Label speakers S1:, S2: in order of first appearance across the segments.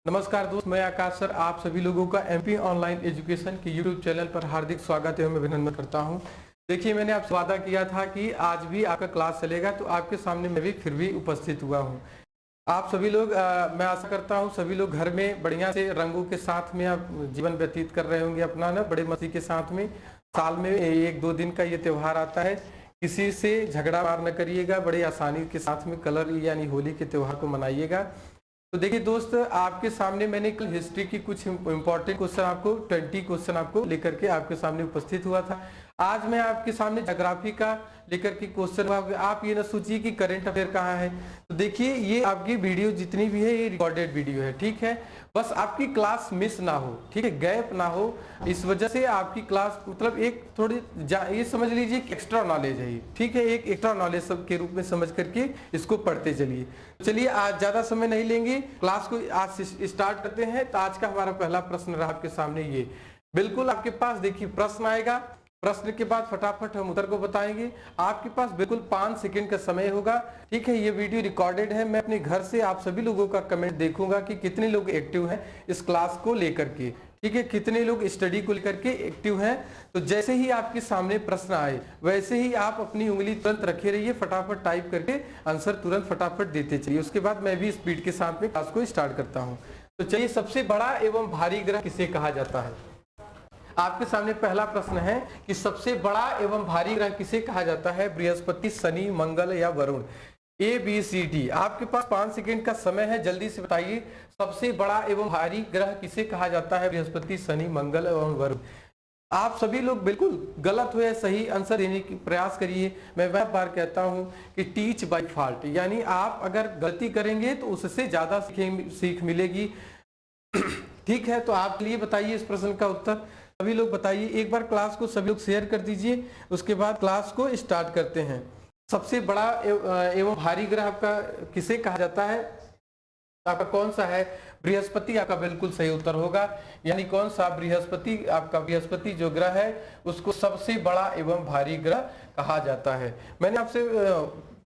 S1: नमस्कार दोस्त, मैं आकाश सर आप सभी लोगों का एमपी ऑनलाइन एजुकेशन के यूट्यूब चैनल पर हार्दिक स्वागत एवं अभिनंदन करता हूं। देखिए, मैंने आपसे वादा किया था कि आज भी आपका क्लास चलेगा, तो आपके सामने मैं भी फिर भी उपस्थित हुआ हूं। आप सभी लोग मैं आशा करता हूं सभी लोग घर में बढ़िया से रंगों के साथ में आप जीवन व्यतीत कर रहे होंगे अपना ना, बड़े मस्ती के साथ में। साल में 1-2 दिन का ये त्यौहार आता है, किसी से झगड़ा मार न करिएगा, बड़े आसानी के साथ में कलर यानी होली के त्यौहार को मनाइएगा। तो देखिए दोस्त, आपके सामने मैंने कल हिस्ट्री की कुछ इंपॉर्टेंट क्वेश्चन आपको 20 क्वेश्चन आपको लेकर के आपके सामने उपस्थित हुआ था। आज मैं आपके सामने ज्योग्राफी का लेकर के क्वेश्चन, आप ये ना सोचिए कि करंट अफेयर कहाँ है। तो देखिए, ये आपकी वीडियो जितनी भी है ये रिकॉर्डेड वीडियो है, ठीक है। बस आपकी क्लास मिस ना हो, ठीक है, गैप ना हो, इस वजह से आपकी क्लास मतलब एक थोड़ी ये समझ लीजिए एक्स्ट्रा नॉलेज है, ठीक है, एक एक्स्ट्रा नॉलेज सब के रूप में समझ करके इसको पढ़ते चलिए। चलिए, आज ज्यादा समय नहीं लेंगे, क्लास को आज स्टार्ट करते हैं। तो आज का हमारा पहला प्रश्न रहा आपके सामने ये, बिल्कुल आपके पास देखिए प्रश्न आएगा, प्रश्न के बाद फटाफट हम उत्तर को बताएंगे। आपके पास बिल्कुल 5 सेकंड का समय होगा, ठीक है। ये वीडियो रिकॉर्डेड है, मैं अपने घर से आप सभी लोगों का कमेंट देखूंगा कि कितने लोग एक्टिव हैं इस क्लास को लेकर के, ठीक है, कितने लोग स्टडी को लेकर के एक्टिव हैं। तो जैसे ही आपके सामने प्रश्न आए वैसे ही आप अपनी उंगली तुरंत रखे रहिए, फटाफट टाइप करके आंसर तुरंत फटाफट देते चलिए। उसके बाद मैं भी स्पीड के साथ में क्लास को स्टार्ट करता हूँ। तो चलिए, सबसे बड़ा एवं भारी ग्रह किसे कहा जाता है? आपके सामने पहला प्रश्न है कि सबसे बड़ा एवं भारी ग्रह किसे कहा जाता है? बृहस्पति, शनि, मंगल या वरुण? A B C D. आपके पास 5 सेकंड का समय है, जल्दी से बताइए सबसे बड़ा एवं भारी ग्रह किसे कहा जाता है? बृहस्पति, शनि, मंगल एवं वरुण। आप सभी लोग बिल्कुल गलत हो या सही आंसर देने की प्रयास करिए। मैं बार बार कहता हूं कि टीच बाय फॉल्ट, यानी आप अगर गलती करेंगे तो उससे ज्यादा सीख मिलेगी, ठीक है। तो आप लिए बताइए इस प्रश्न का उत्तर, सभी लोग बताइए। एक बार क्लास को सभी लोग शेयर कर दीजिए, उसके बाद क्लास को स्टार्ट करते हैं। सबसे बड़ा एवं भारी ग्रह आपका किसे कहा जाता है? आपका कौन सा है? बृहस्पति आपका बिल्कुल सही उत्तर होगा। यानी कौन सा? बृहस्पति। आपका बृहस्पति जो ग्रह है उसको सबसे बड़ा एवं भारी ग्रह कहा जाता है।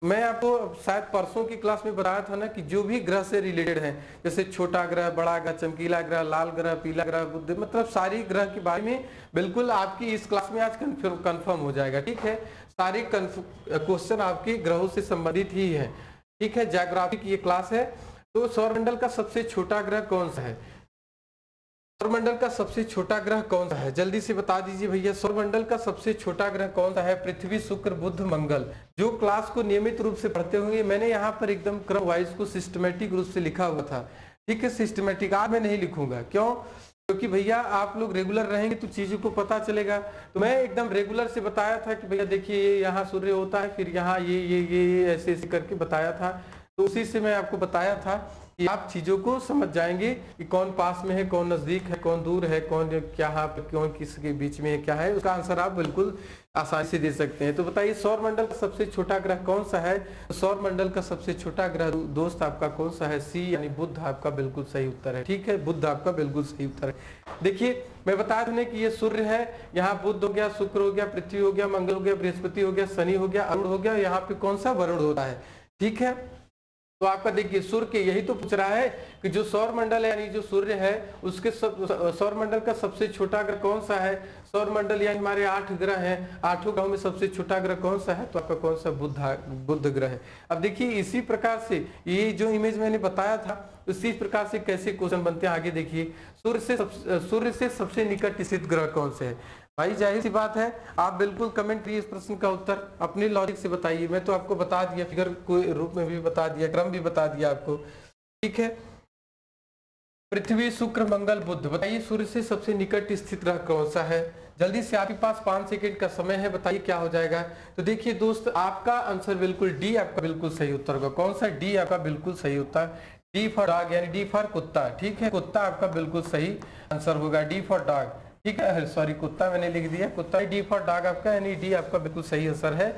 S1: मैं आपको शायद परसों की क्लास में बताया था ना कि जो भी ग्रह से रिलेटेड है, जैसे छोटा ग्रह, बड़ा ग्रह, चमकीला ग्रह, लाल ग्रह, पीला ग्रह, बुध, मतलब सारी ग्रह के बारे में बिल्कुल आपकी इस क्लास में आज कंफर्म हो जाएगा, ठीक है। सारे क्वेश्चन आपके ग्रहों से संबंधित ही है, ठीक है। ज्योग्राफी की ये क्लास है। तो सौरमंडल का सबसे छोटा ग्रह कौन सा है? सौरमंडल का सबसे छोटा ग्रह कौन सा है? जल्दी से बता दीजिए भैया, सौरमंडल का सबसे छोटा ग्रह कौन सा है? पृथ्वी, शुक्र, बुध, मंगल। जो क्लास को नियमित रूप से पढ़ते होंगे, मैंने यहाँ पर एकदम क्रम वाइज को सिस्टमेटिक रूप से लिखा हुआ था, ठीक है, सिस्टमेटिक। आज मैं नहीं लिखूंगा, क्यों? क्योंकि भैया आप लोग रेगुलर रहेंगे तो चीजों को पता चलेगा। तो मैं एकदम रेगुलर से बताया था कि भैया देखिए ये यहाँ सूर्य होता है, फिर यहाँ ये ऐसे ऐसे करके बताया था। तो उसी से मैं आपको बताया था कि आप चीजों को समझ जाएंगे कि कौन पास में है, कौन नजदीक है, कौन दूर है, कौन क्या है, कौन किसके बीच में है, क्या है, उसका आंसर आप बिल्कुल आसानी से दे सकते हैं। तो बताइए सौरमंडल का सबसे छोटा ग्रह कौन सा है? सौरमंडल का सबसे छोटा ग्रह दोस्त आपका कौन सा है? सी यानी बुध आपका बिल्कुल सही उत्तर है, ठीक है, बुध आपका बिल्कुल सही उत्तर है। देखिए, मैं बताया था कि ये सूर्य है, यहाँ बुध हो गया, शुक्र हो गया, पृथ्वी हो गया, मंगल हो गया, बृहस्पति हो गया, शनि हो गया, अरुण हो गया, यहाँ पे कौन सा? वरुण होता है, ठीक है। तो आपका देखिए सूर्य के यही तो पूछ रहा है कि जो सौरमंडल है यानी जो सूर्य है उसके सौरमंडल का सबसे छोटा ग्रह कौन सा है? सौरमंडल यानी हमारे 8 ग्रह हैं, 8 ग्रहों में सबसे छोटा ग्रह कौन सा है? तो आपका कौन सा? बुध ग्रह है। अब देखिए इसी प्रकार से ये जो इमेज मैंने बताया था उसी प्रकार से कैसे क्वेश्चन बनते हैं, आगे देखिए। सूर्य से सबसे निकट स्थित ग्रह कौन से है? भाई जाहिर सी बात है, आप बिल्कुल कमेंट करिए इस प्रश्न का उत्तर, अपने लॉजिक से बताइए। मैं तो आपको बता दिया, फिगर के रूप में भी बता दिया, क्रम भी बता दिया आपको, ठीक है। पृथ्वी, शुक्र, मंगल, बुध। बताइए सूर्य से सबसे निकट स्थित ग्रह कौन सा है? जल्दी से, आपके पास 5 सेकंड का समय है, बताइए क्या हो जाएगा। तो देखिए दोस्त, आपका आंसर बिल्कुल डी आपका बिल्कुल सही उत्तर होगा। कौन सा? डी आपका बिल्कुल सही उत्तर। डी फॉर डॉग यानी डी फॉर कुत्ता, ठीक है, कुत्ता आपका बिल्कुल सही आंसर होगा, डी फॉर डॉग, ठीक है, सॉरी कुत्ता मैंने लिख दिया, कुत्ता। डी फॉर डॉग आपका यानी डी आपका बिल्कुल सही आंसर है,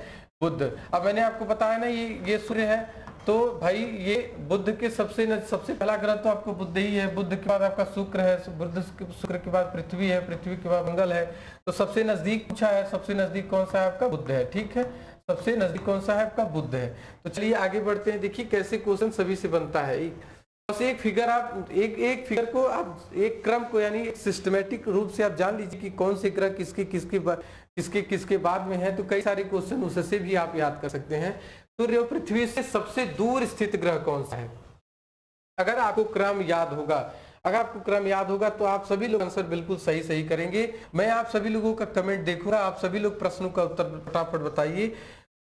S1: बुध। अब मैंने आपको बताया ना ये सूर्य है, तो भाई ये बुध के सबसे पहला ग्रह तो आपको बुध ही है, बुध के बाद आपका शुक्र है, बुध शुक्र के बाद पृथ्वी है, पृथ्वी के बाद मंगल है। तो सबसे नजदीक पूछा है, सबसे नजदीक कौन सा है? आपका बुध है, ठीक है, सबसे नजदीक कौन सा है? आपका बुध है। तो चलिए आगे बढ़ते हैं, देखिए कैसे क्वेश्चन सभी से बनता है। बस एक फिगर आप एक फिगर को आप एक क्रम को यानी एक सिस्टमेटिक रूप से आप जान लीजिए कि कौन से ग्रह किसके किसके बाद में है, तो कई सारे क्वेश्चन उससे भी आप याद कर सकते हैं। सूर्य और पृथ्वी से सबसे दूर स्थित ग्रह कौन सा है? अगर आपको क्रम याद होगा, तो आप सभी लोग आंसर बिल्कुल सही सही करेंगे। मैं आप सभी लोगों का कमेंट देखूंगा, आप सभी लोग प्रश्नों का उत्तर फटाफट बताइए।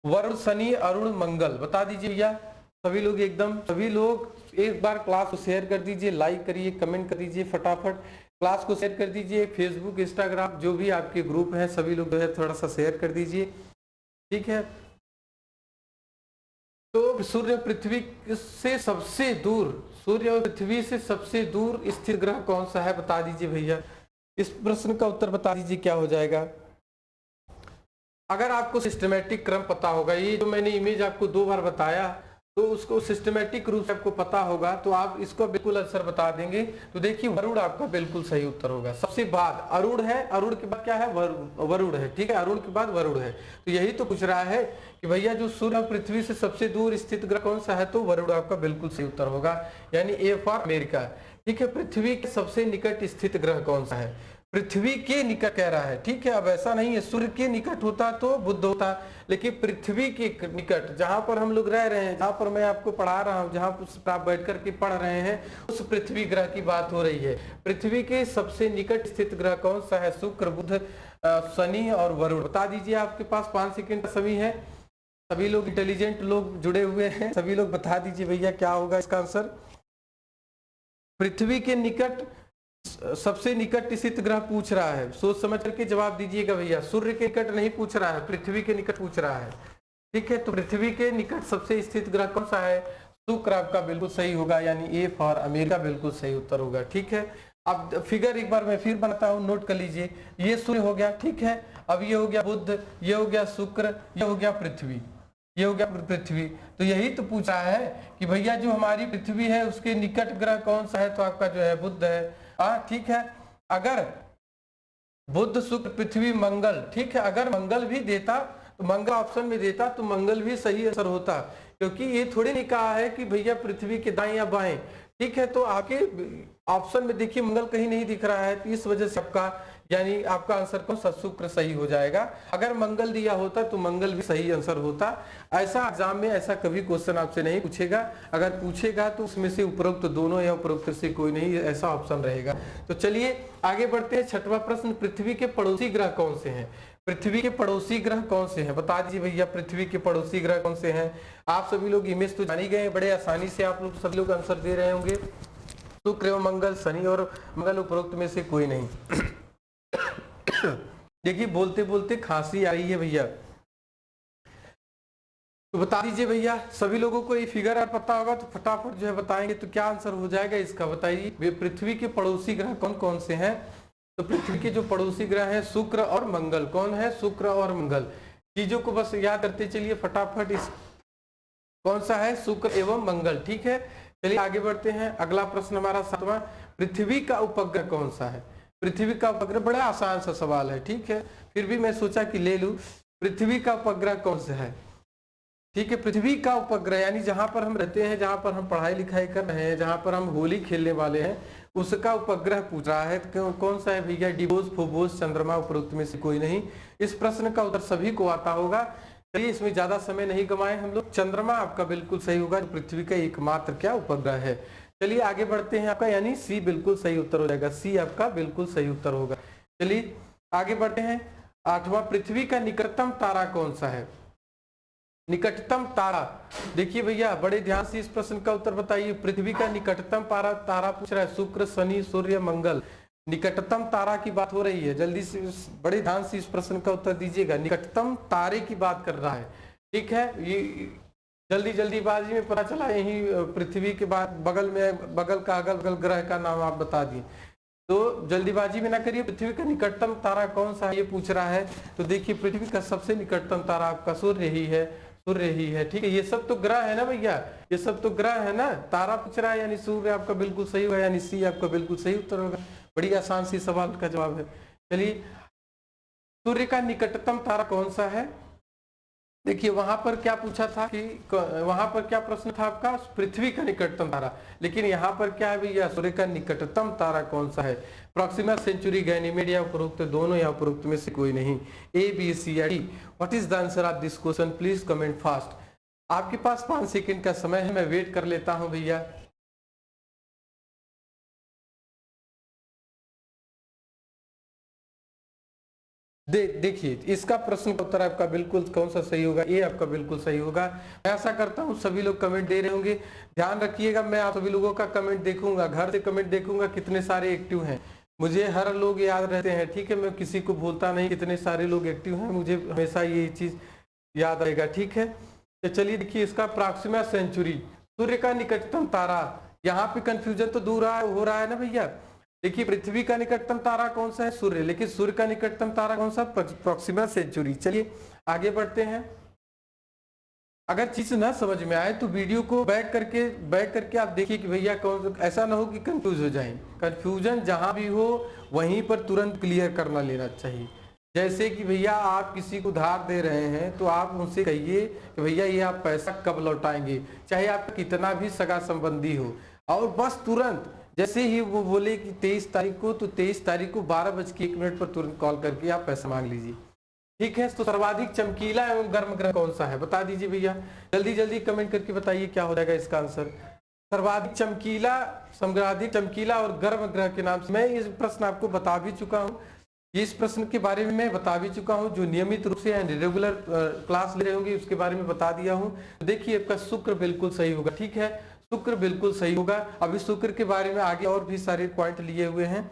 S1: वरुण, शनि, अरुण, मंगल, बता दीजिए भैया सभी लोग एकदम। सभी लोग एक बार क्लास को शेयर कर दीजिए, लाइक करिए, कमेंट कर दीजिए, फटाफट क्लास को शेयर कर दीजिए। फेसबुक, इंस्टाग्राम जो भी आपके ग्रुप हैं सभी लोग जो है थोड़ा सा शेयर कर दीजिए, ठीक है। तो सूर्य पृथ्वी से सबसे दूर, सूर्य और पृथ्वी से सबसे दूर स्थित ग्रह कौन सा है, बता दीजिए भैया। इस प्रश्न का उत्तर बता दीजिए क्या हो जाएगा। अगर आपको सिस्टमेटिक क्रम पता होगा, ये जो मैंने इमेज आपको 2 बार बताया, तो उसको सिस्टमेटिक रूप से आपको पता होगा तो आप इसको बिल्कुल आंसर बता देंगे। तो देखिए वरुण आपका बिल्कुल सही उत्तर होगा। सबसे बाद अरुण है, अरुण के बाद क्या है, वरुण है, ठीक है, अरुण के बाद वरुण है। तो यही तो पूछ रहा है कि भैया जो सूर्य और पृथ्वी से सबसे दूर स्थित ग्रह कौन सा है, तो वरुण आपका बिल्कुल सही उत्तर होगा, यानी ए फॉर अमेरिका, ठीक है। पृथ्वी के सबसे निकट स्थित ग्रह कौन सा है, पृथ्वी के निकट कह रहा है, ठीक है। अब ऐसा नहीं है सूर्य के निकट होता तो बुध होता, लेकिन पृथ्वी के निकट जहां पर हम लोग रह रहे हैं, जहां पर मैं आपको पढ़ा रहा हूं, जहां पर आप बैठ कर के पढ़ रहे हैं, उस पृथ्वी ग्रह की बात हो रही है। पृथ्वी के सबसे निकट स्थित ग्रह कौन सा है, शुक्र, बुध, शनि और वरुण। बता दीजिए, आपके पास 5 सेकंड का समय है। सभी लोग इंटेलिजेंट लोग जुड़े हुए हैं, सभी लोग बता दीजिए भैया क्या होगा इसका आंसर। पृथ्वी के निकट सबसे निकट स्थित ग्रह पूछ रहा है, सोच समझ करके जवाब दीजिएगा भैया। सूर्य के निकट नहीं पूछ रहा है, पृथ्वी के निकट पूछ रहा है, ठीक है। तो पृथ्वी के निकट सबसे स्थित ग्रह कौन सा है, शुक्र आपका बिल्कुल सही होगा, यानी ए फॉर अमेरिका बिल्कुल सही उत्तर होगा, ठीक है। अब फिगर एक बार मैं फिर बनाता हूं, नोट कर लीजिए। ये सूर्य हो गया, ठीक है। अब ये हो गया बुध, ये हो गया शुक्र, ये हो गया पृथ्वी, ये हो गया पृथ्वी। तो यही तो पूछा है कि भैया जो हमारी पृथ्वी है उसके निकट ग्रह कौन सा है, तो आपका जो है बुध है, ठीक है। अगर बुध, शुक्र, पृथ्वी, मंगल, ठीक है, अगर मंगल भी देता तो मंगल ऑप्शन में देता तो मंगल भी सही आंसर होता, क्योंकि ये थोड़ी नहीं कहा है कि भैया पृथ्वी के दाएं या बाएं, ठीक है। तो आपके ऑप्शन में देखिए मंगल कहीं नहीं दिख रहा है, तो इस वजह से आपका यानी आपका आंसर कौन सा, शुक्र सही हो जाएगा। अगर मंगल दिया होता तो मंगल भी सही आंसर होता। ऐसा एग्जाम में ऐसा कभी क्वेश्चन आपसे नहीं पूछेगा, अगर पूछेगा तो उसमें से उपरोक्त दोनों या उपरोक्त से कोई नहीं, ऐसा ऑप्शन रहेगा। तो चलिए आगे बढ़ते हैं। 6वां प्रश्न, पृथ्वी के पड़ोसी ग्रह कौन से हैं, पृथ्वी के पड़ोसी ग्रह कौन से हैं, बता दीजिए भैया पृथ्वी के पड़ोसी ग्रह कौन से हैं। आप सभी लोग इमेज तो जान ही गए, बड़े आसानी से आप लोग सभी लोग आंसर दे रहे होंगे। शुक्र एवं मंगल, शनि और मंगल, उपरोक्त में से कोई नहीं। देखिए बोलते बोलते खांसी आ रही है भैया, तो बता दीजिए भैया सभी लोगों को ये फिगर अगर पता होगा तो फटाफट जो है बताएंगे, तो क्या आंसर हो जाएगा इसका, बताइए। पृथ्वी के पड़ोसी ग्रह कौन कौन से हैं, तो पृथ्वी के जो पड़ोसी ग्रह हैं शुक्र और मंगल। कौन है, शुक्र और मंगल। चीजों को बस याद करते चलिए फटाफट। इस कौन सा है, शुक्र एवं मंगल, ठीक है। चलिए आगे बढ़ते हैं। अगला प्रश्न हमारा 7वां, पृथ्वी का उपग्रह कौन सा है, पृथ्वी का उपग्रह। बड़ा आसान सा सवाल है, ठीक है, फिर भी मैं सोचा कि ले लूं। पृथ्वी का उपग्रह कौन सा है, ठीक है। पृथ्वी का उपग्रह यानी जहां पर हम रहते हैं, जहां पर हम पढ़ाई लिखाई कर रहे हैं, जहां पर हम होली खेलने वाले हैं, उसका उपग्रह पूछ रहा है। कौन सा है भैया, डिबोस, फोबोस, चंद्रमा, उपरोक्त में से कोई नहीं। इस प्रश्न का उत्तर सभी को आता होगा। चलिए इसमें ज्यादा समय नहीं गवाएं हम लोग। चंद्रमा आपका बिल्कुल सही होगा, जो पृथ्वी का एकमात्र क्या उपग्रह है। चलिए आगे बढ़ते हैं, आपका यानी सी बिल्कुल सही उत्तर हो जाएगा, सी आपका बिल्कुल सही उत्तर होगा। चलिए आगे बढ़ते हैं। 8वां, पृथ्वी का निकटतम तारा कौन सा है, निकटतम तारा। देखिए भैया बड़े ध्यान से इस प्रश्न का उत्तर बताइए। पृथ्वी का निकटतम तारा पूछ रहा है, शुक्र, शनि, सूर्य, मंगल। निकटतम तारा की बात हो रही है, जल्दी से बड़े ध्यान से इस प्रश्न का उत्तर दीजिएगा। निकटतम तारे की बात कर रहा है, ठीक है। ये जल्दीबाजी में पता चला यही पृथ्वी के बाद बगल में, बगल का अगल बगल ग्रह का नाम आप बता दिए, तो जल्दीबाजी में ना करिए। पृथ्वी का निकटतम तारा कौन सा है ये पूछ रहा है, तो देखिए पृथ्वी का सबसे निकटतम तारा आपका सूर्य ही है, सूर्य ही है, ठीक है। ये सब तो ग्रह है ना भैया, ये सब तो ग्रह है ना। तारा पूछ रहा है यानी सूर्य आपका बिल्कुल सही होगा, यानी सी आपका बिल्कुल सही उत्तर होगा। बड़ी आसान सी सवाल का जवाब है। चलिए सूर्य का निकटतम तारा कौन सा है, देखिए वहां पर क्या पूछा था कि वहां पर क्या प्रश्न था आपका, पृथ्वी का निकटतम तारा, लेकिन यहाँ पर क्या है भैया, सूर्य का निकटतम तारा कौन सा है? प्रॉक्सिमा सेंचुरी, गैनीमेड या उपरोक्त दोनों या उपरोक्त में से कोई नहीं। ए बी सी या D. What is the answer of this question? Please comment fast. आपके पास 5 सेकंड का समय है, मैं वेट कर लेता हूं भैया। देखिए इसका प्रश्न का उत्तर आपका बिल्कुल कौन सा सही होगा? ये आपका बिल्कुल सही होगा। मैं आशा करता हूँ सभी लोग कमेंट दे रहे होंगे। ध्यान रखिएगा, मैं आप सभी लोगों का कमेंट देखूंगा, घर से कमेंट देखूंगा कितने सारे एक्टिव हैं। मुझे हर लोग याद रहते हैं, ठीक है, मैं किसी को भूलता नहीं, कितने सारे लोग एक्टिव हैं, मुझे हमेशा ये चीज याद रहेगा, ठीक है। तो चलिए देखिए इसका प्रॉक्सिमा सेंचुरी, सूर्य का निकटतम तारा। यहाँ पे कंफ्यूजन तो दूर हो रहा है ना भैया। देखिए पृथ्वी का निकटतम तारा कौन सा है? सूर्य। लेकिन सूर्य का निकटतम तारा कौन सा? Proxima Centauri. चलिए आगे बढ़ते हैं। अगर चीज ना समझ में आए तो वीडियो को बैक करके आप देखिए कि भैया कौन, ऐसा ना हो कि कंफ्यूज हो जाए। कंफ्यूजन जहां भी हो वहीं पर तुरंत क्लियर करना लेना चाहिए। जैसे कि भैया आप किसी को उधार दे रहे हैं तो आप उनसे कहिए कि भैया ये आप पैसा कब लौटाएंगे, चाहे आपका कितना भी सगा संबंधी हो, और बस तुरंत जैसे ही वो बोले कि 23 तारीख को, तो 23 तारीख को 12:01 पर तुरंत कॉल करके आप पैसा मांग लीजिए, ठीक है। तो सर्वाधिक चमकीला एवं गर्म ग्रह कौन सा है? बता दीजिए भैया, जल्दी जल्दी कमेंट करके बताइए क्या हो जाएगा इसका आंसर। सर्वाधिक चमकीला, सर्वाधिक चमकीला और गर्म ग्रह के नाम से मैं इस प्रश्न आपको बता भी चुका हूँ। इस प्रश्न के बारे में मैं बता भी चुका हूँ, जो नियमित रूप से रेगुलर क्लास ले रहे होंगे उसके बारे में बता दिया हूँ। देखिए आपका शुक्र बिल्कुल सही होगा, ठीक है, शुक्र बिल्कुल सही होगा। अभी शुक्र के बारे में आगे और भी सारे पॉइंट लिए हुए हैं,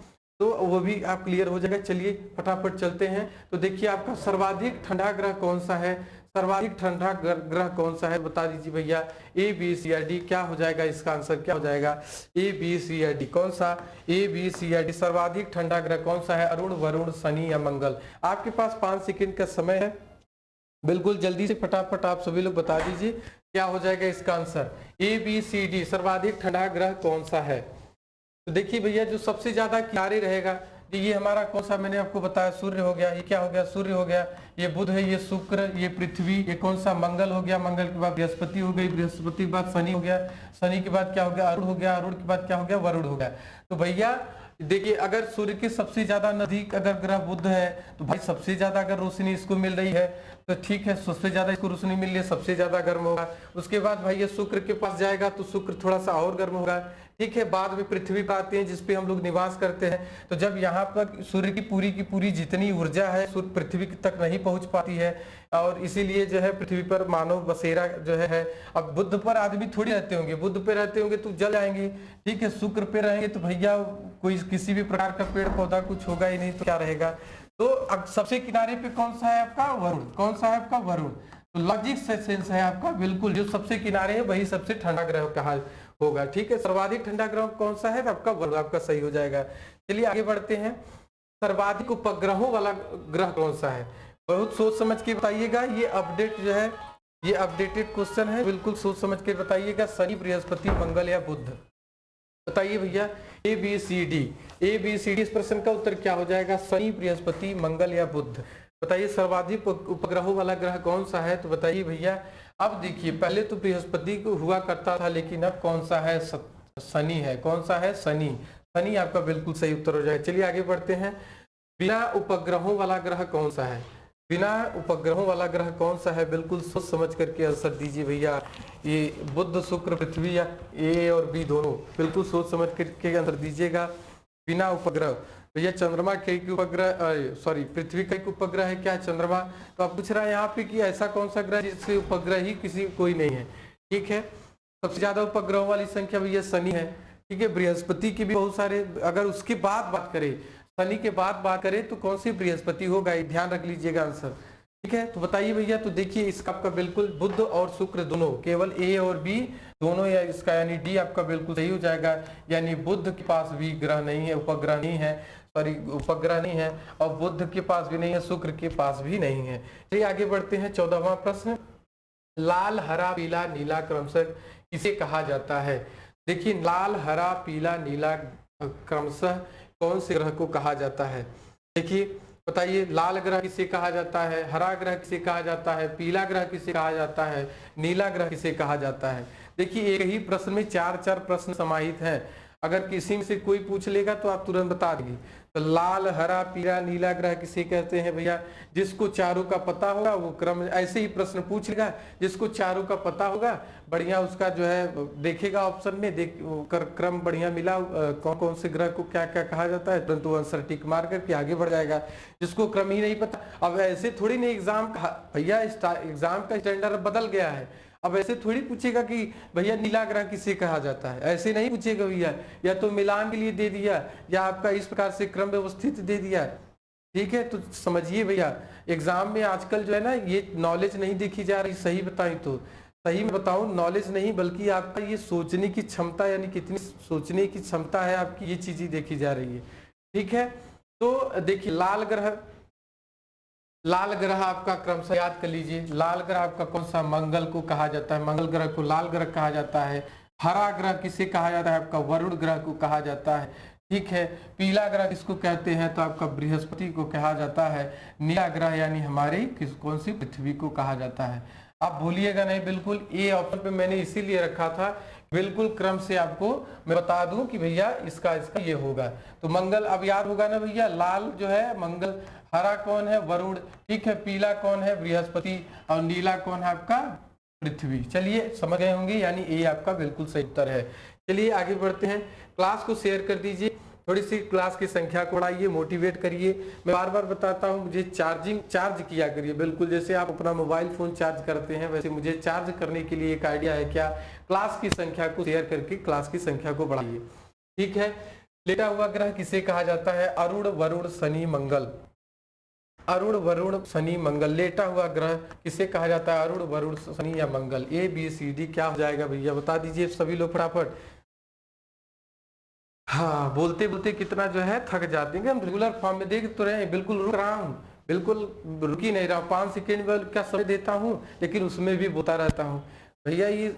S1: तो वो भी आप क्लियर हो जाएगा। चलिए फटाफट चलते हैं। तो देखिए आपका सर्वाधिक ठंडा ग्रह कौन सा है? सर्वाधिक ठंडा ग्रह कौन सा है? बता दीजिए भैया। ए बी सी या डी, क्या हो जाएगा इसका आंसर? क्या हो जाएगा? ए बी सी या डी। कौन सा? ए बी सी या डी। सर्वाधिक ठंडा ग्रह कौन सा है? अरुण, वरुण, शनि या मंगल। आपके पास 5 सेकंड का समय है, बिल्कुल जल्दी से फटाफट आप सभी लोग बता दीजिए क्या हो जाएगा इसका answer. A B C D. सर्वाधिक ठंडा ग्रह कौन सा है? तो देखिए भैया जो सबसे ज्यादा किनारे रहेगा, ये हमारा कौन सा, मैंने आपको बताया सूर्य हो गया, ये क्या हो गया? सूर्य हो गया। ये बुध है, ये शुक्र, ये पृथ्वी, ये कौन सा? मंगल हो गया। मंगल के बाद बृहस्पति हो गई, बृहस्पति के बाद शनि हो गया, शनि के बाद क्या हो गया? अरुण हो गया, अरुण के बाद क्या हो गया? वरुण हो गया। तो भैया देखिए अगर सूर्य के सबसे ज्यादा नजदीक अगर ग्रह बुध है, तो भाई सबसे ज्यादा अगर रोशनी इसको मिल रही है तो ठीक है, सबसे ज्यादा इसको रोशनी मिल रही है, सबसे ज्यादा गर्म होगा। उसके बाद भाई ये शुक्र के पास जाएगा तो शुक्र थोड़ा सा और गर्म होगा, ठीक है। बाद में पृथ्वी पर आते हैं जिसपे हम लोग निवास करते हैं। तो जब यहाँ पर सूर्य की पूरी जितनी ऊर्जा है सूर्य पृथ्वी तक नहीं पहुंच पाती है, और इसीलिए जो है पृथ्वी पर मानव बसेरा जो है। अब बुध पर आदमी थोड़ी रहते होंगे, बुध पे रहते होंगे तो जल जाएंगे, ठीक है। शुक्र पे रहेंगे तो भैया कोई किसी भी प्रकार का पेड़ पौधा कुछ होगा ही नहीं, तो क्या रहेगा? तो अब सबसे किनारे पे कौन सा है आपका? वरुण। कौन सा है आपका? वरुण। तो लॉजिक से सेंस है आपका बिल्कुल, जो सबसे किनारे है वही सबसे ठंडा ग्रह कहा होगा, ठीक है। सर्वाधिक ठंडा ग्रह कौन सा है? आपका वरुण, आपका सही हो जाएगा। चलिए आगे बढ़ते हैं। सर्वाधिक उपग्रहों वाला ग्रह कौन सा है? बहुत सोच समझ के बताइएगा, ये अपडेट जो है ये अपडेटेड क्वेश्चन है, बिल्कुल सोच समझ के बताइएगा। शनि, बृहस्पति, मंगल या बुध? बताइए भैया। A B C D. A B C D. इस प्रश्न का उत्तर क्या हो जाएगा? शनि, बृहस्पति, मंगल या बुध? बताइए सर्वाधिक उपग्रहों वाला ग्रह कौन सा है? तो बताइए भैया। अब देखिए पहले तो बृहस्पति को हुआ करता था, लेकिन अब कौन सा है? शनि है। कौन सा है? शनि। शनि आपका बिल्कुल सही उत्तर हो जाएगा। चलिए आगे बढ़ते हैं। बिना उपग्रहों वाला ग्रह कौन सा है? बिना उपग्रहों वाला ग्रह कौन सा है? बिल्कुल सोच समझ करके आंसर दीजिए भैया। ये बुध, शुक्र, पृथ्वी या ए और बी दोनों? बिल्कुल सोच समझ करके आंसर दीजिएगा। बिना उपग्रह भैया, चंद्रमा के उपग्रह, सॉरी पृथ्वी का एक उपग्रह है क्या? चंद्रमा। तो आप पूछ रहा है यहाँ पे कि ऐसा कौन सा ग्रह जिससे उपग्रह ही किसी कोई नहीं है, ठीक है। सबसे ज्यादा उपग्रहों वाली संख्या भैया शनि है, ठीक है। बृहस्पति की भी बहुत सारे, अगर उसके बाद बात करें, शनि के बाद बात करें तो कौन सी? बृहस्पति होगा, ध्यान रख लीजिएगा आंसर, ठीक है। तो बताइए भैया। तो देखिए इसका आपका बिल्कुल बुध और शुक्र दोनों, केवल ए और बी दोनों, या इसका यानी डी आपका बिल्कुल सही हो जाएगा। यानी बुध के पास भी ग्रह नहीं है, उपग्रह नहीं है, सॉरी उपग्रह नहीं है, और बुध के पास भी नहीं है, शुक्र के पास भी नहीं है। चलिए आगे बढ़ते हैं। 14वां प्रश्न। लाल, हरा, पीला, नीला क्रमशः इसे कहा जाता है? देखिए लाल, हरा, पीला, नीला क्रमशः कौन से ग्रह को कहा जाता है? देखिए बताइए, लाल ग्रह किसे कहा जाता है, हरा ग्रह किसे कहा जाता है, पीला ग्रह किसे कहा जाता है, नीला ग्रह किसे कहा जाता है। देखिए, एक ही प्रश्न में चार चार प्रश्न समाहित हैं। अगर किसी में से कोई पूछ लेगा तो आप तुरंत बता देंगे। तो लाल, हरा, पीला, नीला ग्रह किसे कहते हैं भैया? जिसको चारों का पता होगा वो क्रम, ऐसे ही प्रश्न पूछ लेगा, जिसको चारों का पता होगा बढ़िया उसका जो है देखेगा ऑप्शन में, क्रम बढ़िया मिला, कौन कौन से ग्रह को क्या क्या कहा जाता है, तुरंत वो आंसर टिक मार करके आगे बढ़ जाएगा। जिसको क्रम ही नहीं पता, अब ऐसे थोड़ी नहीं एग्जाम का भैया, एग्जाम का स्टैंडर्ड बदल गया है। अब ऐसे थोड़ी पूछेगा कि भैया नीला ग्रह किसे कहा जाता है, ऐसे नहीं पूछेगा भैया। या तो मिलान के लिए दे दिया, या आपका इस प्रकार से क्रम व्यवस्थित दे दिया। ठीक है, तो समझिए भैया, एग्जाम में आजकल जो है ना, ये नॉलेज नहीं देखी जा रही। सही बताई तो सही में बताऊं, नॉलेज नहीं बल्कि आपका ये सोचने की क्षमता, यानी कितनी सोचने की क्षमता है आपकी, ये चीजें देखी जा रही है। ठीक है, तो देखिए, लाल ग्रह आपका क्रम से याद कर लीजिए। लाल ग्रह आपका कौन सा? मंगल को कहा जाता है, मंगल ग्रह को लाल ग्रह कहा जाता है। हरा ग्रह किसे कहा जाता है? आपका वरुण ग्रह को कहा जाता है। ठीक है, पीला ग्रह किसको कहते हैं? तो आपका बृहस्पति को कहा जाता है। नीला ग्रह यानी हमारी कौन सी? पृथ्वी को कहा जाता है। आप भूलिएगा नहीं, बिल्कुल ए ऑप्शन पे मैंने इसीलिए रखा था, बिल्कुल क्रम से आपको मैं बता दूं कि भैया इसका ये होगा। तो मंगल अब याद होगा ना भैया, लाल जो है मंगल, हरा कौन है? वरुण, ठीक है, पीला कौन है? बृहस्पति, और नीला कौन है आपका? पृथ्वी। चलिए समझ गए होंगे, यानी ए आपका बिल्कुल सही उत्तर है। चलिए आगे बढ़ते हैं। क्लास को शेयर कर दीजिए, थोड़ी सी क्लास की संख्या को बढ़ाइए, मोटिवेट करिए। मैं बार बार बताता हूं, मुझे चार्ज किया करिए, बिल्कुल जैसे आप अपना मोबाइल फोन चार्ज करते हैं, वैसे मुझे चार्ज करने के लिए एक आइडिया है क्या? क्लास की संख्या को शेयर करके क्लास की संख्या को बढ़ाइए। ठीक है, लेटा हुआ ग्रह किसे कहा जाता है? अरुण, वरुण, शनि, मंगल। अरुण, वरुण, शनि, मंगल। लेटा हुआ ग्रह किसे कहा जाता है? अरुण, वरुण, शनि या मंगल। ए बी सी डी क्या हो जाएगा भैया? बता दीजिए सभी लोग फटाफट। हाँ, बोलते बोलते कितना जो है थक जाते हैं। हम रेगुलर फॉर्म में देख तो रहे हैं, बिल्कुल रुक रहा हूँ, बिल्कुल रुक ही नहीं रहा। 5 सेकेंड में क्या समय देता हूँ, लेकिन उसमें भी बोलता रहता हूँ भैया। ये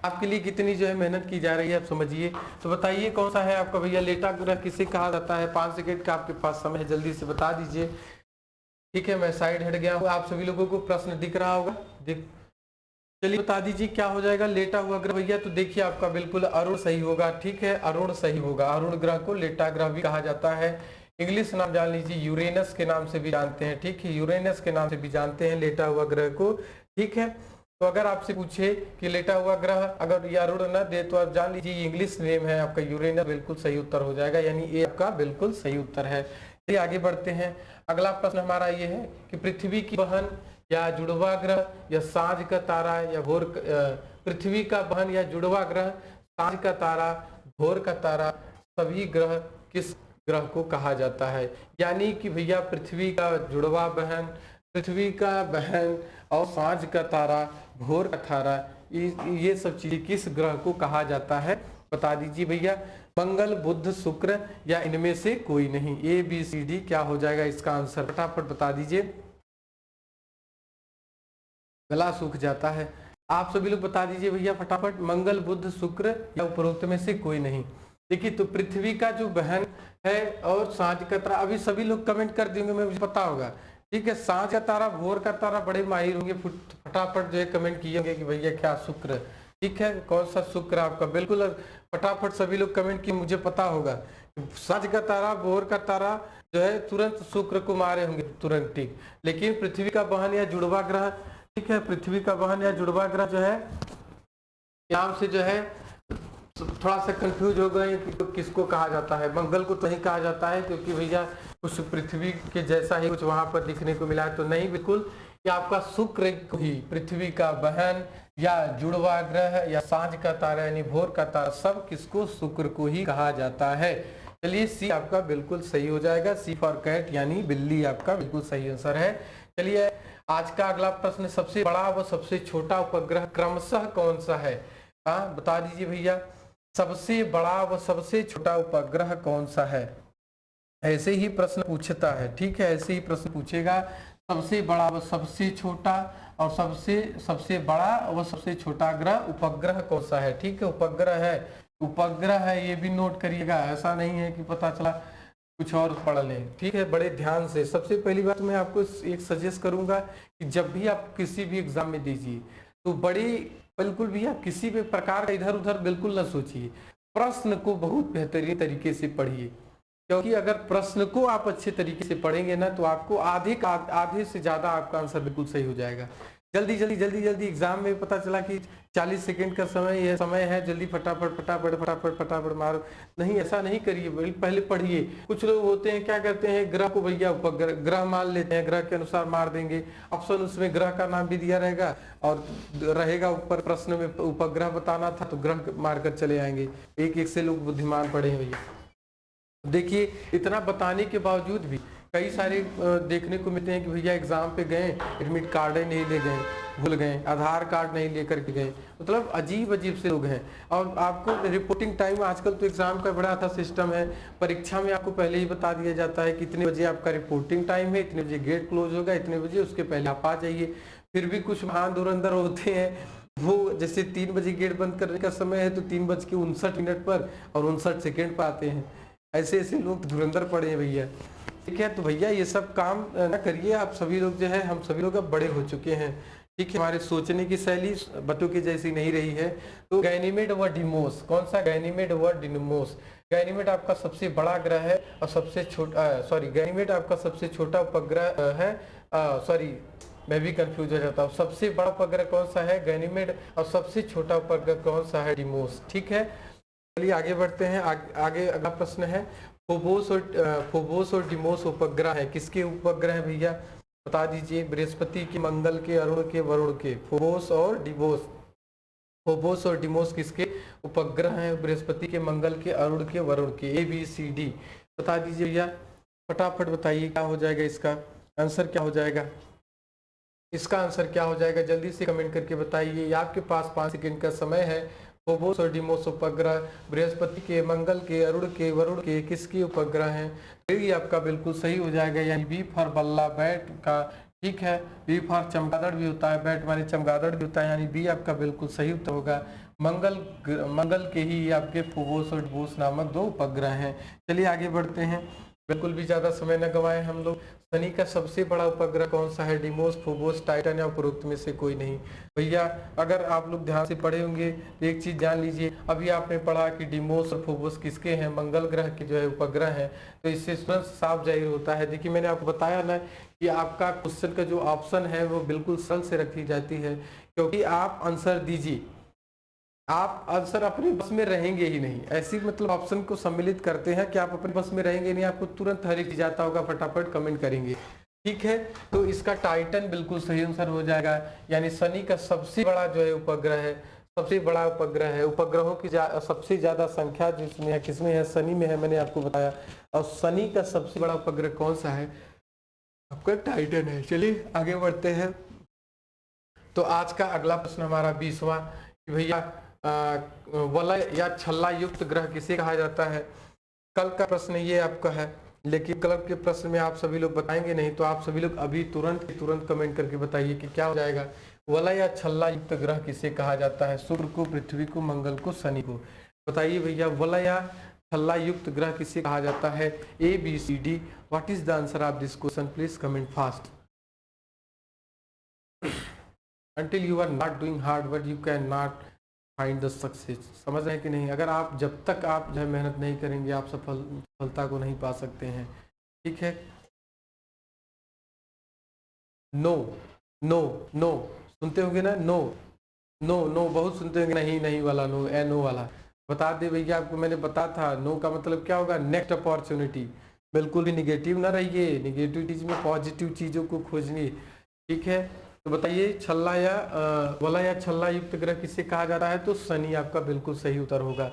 S1: आपके लिए कितनी जो है मेहनत की जा रही है, आप समझिए। तो बताइए कौन सा है आपका भैया? लेटा ग्रह किसे कहा जाता है? 5 सेकेंड का आपके पास समय है, जल्दी से बता दीजिए। ठीक है, मैं साइड हट गया हूँ, आप सभी लोगों को प्रश्न दिख रहा होगा। चलिए बता दीजिए क्या हो जाएगा लेटा हुआ ग्रह भैया? तो देखिए आपका बिल्कुल अरुण सही होगा। ठीक है, अरुण सही होगा। अरुण ग्रह को लेटा ग्रह भी कहा जाता है। इंग्लिश नाम जान लीजिए, यूरेनस के नाम से भी जानते हैं। ठीक है, यूरेनस के नाम से भी जानते हैं लेटा हुआ ग्रह को। ठीक है, तो अगर आपसे पूछे कि लेटा हुआ ग्रह अगर ये अरुण न दे, तो आप जान लीजिए इंग्लिश नेम है आपका यूरेनस, बिल्कुल सही उत्तर हो जाएगा, यानी ये आपका बिल्कुल सही उत्तर है। चलिए आगे बढ़ते हैं। अगला प्रश्न हमारा ये है कि पृथ्वी की बहन या जुड़वा ग्रह या सांझ का तारा या भोर, पृथ्वी का बहन या जुड़वा ग्रह, सांझ का तारा, भोर का तारा, सभी ग्रह किस ग्रह को कहा जाता है? यानी कि भैया पृथ्वी का जुड़वा बहन, पृथ्वी का बहन और सांझ का तारा, भोर का तारा, ये सब चीजें किस ग्रह को कहा जाता है? बता दीजिए भैया। मंगल, बुध, शुक्र या इनमें से कोई नहीं। ए बी सी डी क्या हो जाएगा इसका आंसर? फटाफट बता दीजिए। गला सूख जाता है, आप सभी लोग बता दीजिए भैया फटाफट। मंगल, बुध, शुक्र या उपरोक्त में से कोई नहीं। देखिए, तो पृथ्वी का जो बहन है और सांझ का तारा, अभी सभी लोग कमेंट कर देंगे, मुझे पता होगा। ठीक है, सांझ का तारा, भोर का तारा बड़े माहिर होंगे, फटाफट जो है कमेंट किए होंगे कि भैया क्या शुक्र। ठीक है, कौन सा शुक्र आपका? बिल्कुल फटाफट सभी लोग कमेंट किए, मुझे पता होगा। सांझ का तारा, भोर का तारा जो है तुरंत शुक्र को मारे होंगे तुरंत। ठीक, लेकिन पृथ्वी का बहन या जुड़वा ग्रह, ठीक है, पृथ्वी का बहन या जुड़वा ग्रह जो है नाम से जो है थोड़ा सा कंफ्यूज हो गए कि किसको कहा जाता है। मंगल को तो नहीं कहा जाता है, क्योंकि भैया कुछ पृथ्वी के जैसा ही कुछ वहां पर दिखने को मिला है, तो नहीं, बिल्कुल ये आपका शुक्र को ही पृथ्वी का बहन या जुड़वा ग्रह या सांझ का तारा यानी भोर का तारा, सब किसको? शुक्र को ही कहा जाता है। चलिए सी आपका बिल्कुल सही हो जाएगा। सी फॉर कैट यानी बिल्ली आपका बिल्कुल सही आंसर है। चलिए आज का अगला प्रश्न, सबसे बड़ा व सबसे छोटा उपग्रह क्रमशः कौन सा है? हाँ बता दीजिए भैया, सबसे बड़ा व सबसे छोटा उपग्रह कौन सा है? ऐसे ही प्रश्न पूछता है। ठीक है, ऐसे ही प्रश्न पूछेगा। सबसे बड़ा व सबसे छोटा और सबसे बड़ा व सबसे छोटा ग्रह उपग्रह कौन सा है? ठीक है, उपग्रह है, उपग्रह है, ये भी नोट करिएगा। ऐसा नहीं है कि पता चला कुछ और पढ़ लें, ठीक है, बड़े ध्यान से। सबसे पहली बात मैं आपको एक सजेस्ट करूंगा कि जब भी आप किसी भी एग्जाम में दीजिए तो बड़ी बिल्कुल भी आप किसी भी प्रकार का इधर उधर बिल्कुल ना सोचिए, प्रश्न को बहुत बेहतरीन तरीके से पढ़िए, क्योंकि अगर प्रश्न को आप अच्छे तरीके से पढ़ेंगे ना तो आपको आधे से ज्यादा आपका आंसर बिल्कुल सही हो जाएगा। जल्दी एग्जाम में पता चला कि 40 सेकंड का समय है, जल्दी फटाफट मारो, नहीं, ऐसा नहीं करिए, पहले पढ़िए। कुछ लोग होते हैं क्या करते हैं, ग्रह को भैया उपग्रह ग्रह मान लेते हैं, ग्रह के अनुसार मार देंगे, ऑप्शन उसमें ग्रह का नाम भी दिया रहेगा और रहेगा ऊपर प्रश्न में उपग्रह बताना था तो ग्रह मारकर चले आएंगे। एक से लोग बुद्धिमान पड़े हैं भैया। देखिए इतना बताने के बावजूद भी कई सारे देखने को मिलते हैं कि भैया एग्जाम पे गए, एडमिट कार्ड ही नहीं ले गए, भूल गए, आधार कार्ड नहीं लेकर के गए, मतलब अजीब से लोग हैं। और आपको रिपोर्टिंग टाइम, आजकल तो एग्जाम का बड़ा अच्छा सिस्टम है, परीक्षा में आपको पहले ही बता दिया जाता है कि इतने बजे आपका रिपोर्टिंग टाइम है, इतने बजे गेट क्लोज होगा, इतने बजे उसके पहले आप आ जाइए। फिर भी कुछ महान धुरंधर होते हैं, वो जैसे 3 बजे गेट बंद करने का समय है तो 3:59 पर और 59 पर आते हैं। ऐसे लोग धुरंधर पड़े हैं भैया, ठीक है। तो भैया ये सब काम ना करिए, आप सभी लोग जो है, हम सभी लोग अब बड़े हो चुके हैं, ठीक है, हमारे सोचने की शैली बच्चों की जैसी नहीं रही है। तो गैनीमेड व डिमोस, कौन सा गैनीमेड व डिमोस? गैनीमेड आपका सबसे बड़ा ग्रह है और सबसे छोटा, गैनीमेड आपका सबसे छोटा उपग्रह है, मैं भी कंफ्यूज हो जाता हूँ। सबसे बड़ा उपग्रह कौन सा है? गैनीमेड। और सबसे छोटा उपग्रह कौन सा है? डिमोस, ठीक है। चलिए आगे बढ़ते हैं। आगे अगला प्रश्न है, फोबोस और डिमोस उपग्रह है, किसके उपग्रह है भैया? बता दीजिए। बृहस्पति के, मंगल के, अरुण के, वरुण के। फोबोस और डिमोस किसके उपग्रह हैं? बृहस्पति के, मंगल के, अरुण के, वरुण के। ABCD बता दीजिए भैया, फटाफट बताइए क्या हो जाएगा, इसका आंसर क्या हो जाएगा? इसका आंसर क्या हो जाएगा? जल्दी से कमेंट करके बताइए। आपके पास 5 सेकंड का समय है। फोबोस और डिमोस उपग्रह बृहस्पति के, मंगल के, अरुण के, वरुण के किसके उपग्रह हैं? तो ये आपका बिल्कुल सही हो जाएगा, यानी बी फॉर बल्ला, बैट का, ठीक है। बी फॉर चमगादड़ भी होता है, बैट माने चमगादड़ भी होता है, यानी बी आपका बिल्कुल सही उत्तर होगा। मंगल के ही आपके फोबोस और डिमोस नामक 2 उपग्रह हैं। चलिए आगे बढ़ते हैं, बिल्कुल भी ज्यादा समय न गवाएं हम लोग। शनि का सबसे बड़ा उपग्रह कौन सा है? डिमोस, फोबोस, टाइटन या उपरोक्त में से कोई नहीं? भैया अगर आप लोग ध्यान से पढ़े होंगे तो एक चीज जान लीजिए, अभी आपने पढ़ा कि डिमोस और फोबोस किसके हैं? मंगल ग्रह के जो है उपग्रह हैं। तो इससे साफ जाहिर होता है। देखिए मैंने आपको बताया ना कि आपका क्वेश्चन का जो ऑप्शन है वो बिल्कुल सरल से रखी जाती है, क्योंकि आप आंसर दीजिए, आप आंसर अपनी बस में रहेंगे ही नहीं। ऐसी मतलब ऑप्शन को सम्मिलित करते हैं कि आप अपनी बस में रहेंगे नहीं, आपको तुरंत हर एक जाता होगा, फटाफट कमेंट करेंगे, ठीक है। तो इसका टाइटन बिल्कुल सही आंसर हो जाएगा, यानी शनि का सबसे बड़ा जो है उपग्रह है, सबसे बड़ा उपग्रह है। उपग्रहों की सबसे ज्यादा संख्या जिसमें है, किसमें है? शनि में है, मैंने आपको बताया। और शनि का सबसे बड़ा उपग्रह कौन सा है? आपका टाइटन है। चलिए आगे बढ़ते हैं। तो आज का अगला प्रश्न हमारा 20वां, भैया वलय या छल्ला युक्त ग्रह किसे कहा जाता है? कल का प्रश्न ये आपका है, लेकिन कल के प्रश्न में आप सभी लोग बताएंगे नहीं, तो आप सभी लोग अभी तुरंत कमेंट करके बताइए कि क्या हो जाएगा। वलय या छल्ला युक्त ग्रह किसे कहा जाता है? शुक्र को, पृथ्वी को, मंगल को, शनि को। बताइए भैया, वलय या छल्ला युक्त ग्रह किसे कहा जाता है? ABCD। What is the answer of this question? Please comment fast. Until you are not doing hard work, you cannot find the success। समझ रहे हैं कि नहीं? अगर आप जब तक आप जो है मेहनत नहीं करेंगे, आप सफलता को नहीं पा सकते हैं, ठीक है। नो नो नो सुनते होंगे ना, नो नो नो बहुत सुनते होंगे। नहीं वाला नो, नो वाला। बता दे भैया, आपको मैंने बता था नो का मतलब क्या होगा? Next opportunity. बिल्कुल भी निगेटिव ना रहिए, निगेटिव चीज में पॉजिटिव चीजों को खोजनी, ठीक है। तो बताइए, छल्ला या वलय या छल्ला युक्त ग्रह किसे कहा जाता है? तो शनि आपका बिल्कुल सही उत्तर होगा।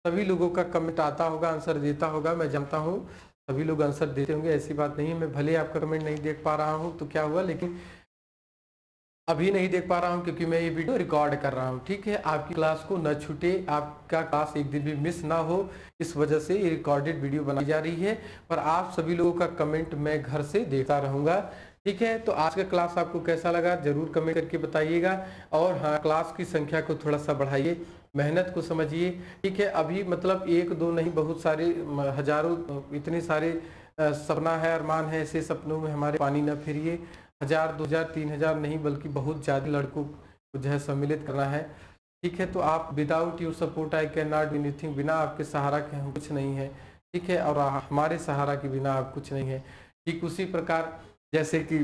S1: सभी लोगों का कमेंट आता होगा, आंसर देता होगा, मैं जानता हूँ सभी लोग आंसर देते होंगे, ऐसी बात नहीं है। मैं भले आपका कमेंट नहीं देख पा रहा हूँ तो क्या हुआ, लेकिन अभी नहीं देख पा रहा हूँ क्योंकि मैं ये वीडियो रिकॉर्ड कर रहा हूँ, ठीक है। आपकी क्लास को न छूटे, आपका क्लास एक दिन भी मिस ना हो, इस वजह से ये रिकॉर्डेड वीडियो बनाई जा रही है। पर आप सभी लोगों का कमेंट मैं घर से देखता रहूँगा, ठीक है। तो आज का क्लास आपको कैसा लगा जरूर कमेंट करके बताइएगा। और हाँ, क्लास की संख्या को थोड़ा सा बढ़ाइए, मेहनत को समझिए। ठीक है, अभी मतलब एक दो नहीं, बहुत सारे हजारों, इतने सारे सपना है, अरमान है, ऐसे सपनों में हमारे पानी न फिरिए। 1000 2000 3000 नहीं, बल्कि बहुत ज़्यादा लड़कों को जो है सम्मिलित करना है। ठीक है, तो आप without you support I can not do anything, बिना आपके सहारा के हम कुछ नहीं है। ठीक है, और हमारे सहारा के बिना आप कुछ नहीं है। ठीक उसी प्रकार जैसे कि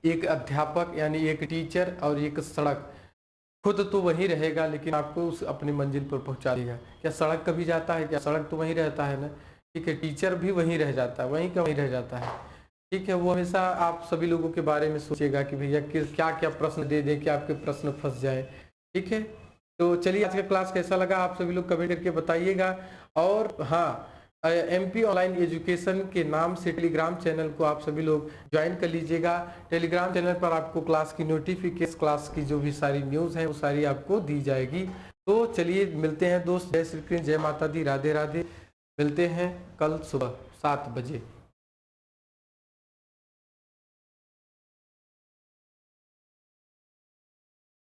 S1: एक अध्यापक यानी एक टीचर और एक सड़क, खुद तो वहीं रहेगा लेकिन आपको उस अपनी मंजिल पर पहुंचा देगा। क्या सड़क कभी जाता है? क्या सड़क तो वहीं रहता है ना। ठीक है, टीचर भी वहीं रह जाता है, वहीं का वहीं रह जाता है। ठीक है, वो हमेशा आप सभी लोगों के बारे में सोचेगा कि भैया क्या क्या प्रश्न दे दें कि आपके प्रश्न फंस जाए। ठीक है, तो चलिए आज का क्लास कैसा लगा आप सभी लोग कमेंट करके बताइएगा। और हाँ, एमपी ऑनलाइन एजुकेशन के नाम से टेलीग्राम चैनल को आप सभी लोग ज्वाइन कर लीजिएगा। टेलीग्राम चैनल पर आपको क्लास की नोटिफिकेशन, क्लास की जो भी सारी न्यूज़ है वो सारी आपको दी जाएगी। तो चलिए मिलते हैं दोस्त। जय श्री कृष्ण, जय माता दी, राधे राधे। मिलते हैं कल सुबह 7 बजे।